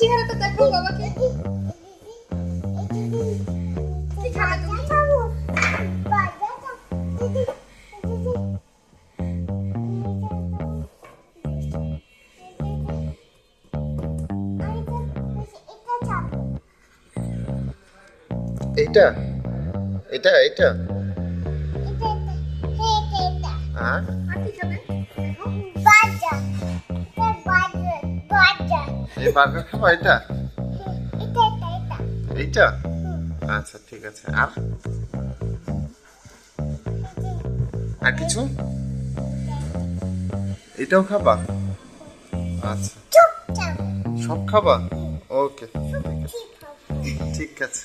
চেহারাটা দেখো বাবাকে। কি খাবে তুমি? এইটা এটা এটা হ্যাঁ আর কি খাবে? দেখো। এই বার্গার খাবা এটা এইটা আচ্ছা ঠিক আছে আর আর কিছু এটাও খাবা আচ্ছা সব খাবা ওকে ঠিক আছে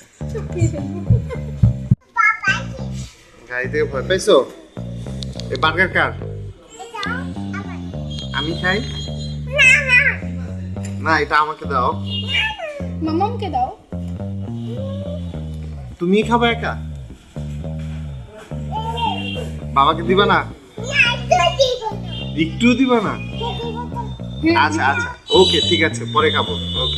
গাড়ি থেকে ভয় পাইছো এই বার্গার কার আমি খাই না এটা আমাকে দাও মামামকে দাও। তুমি খাবা একা বাবাকে দিবা না একটু দিবা না আচ্ছা আচ্ছা ওকে ঠিক আছে পরে খাবো ওকে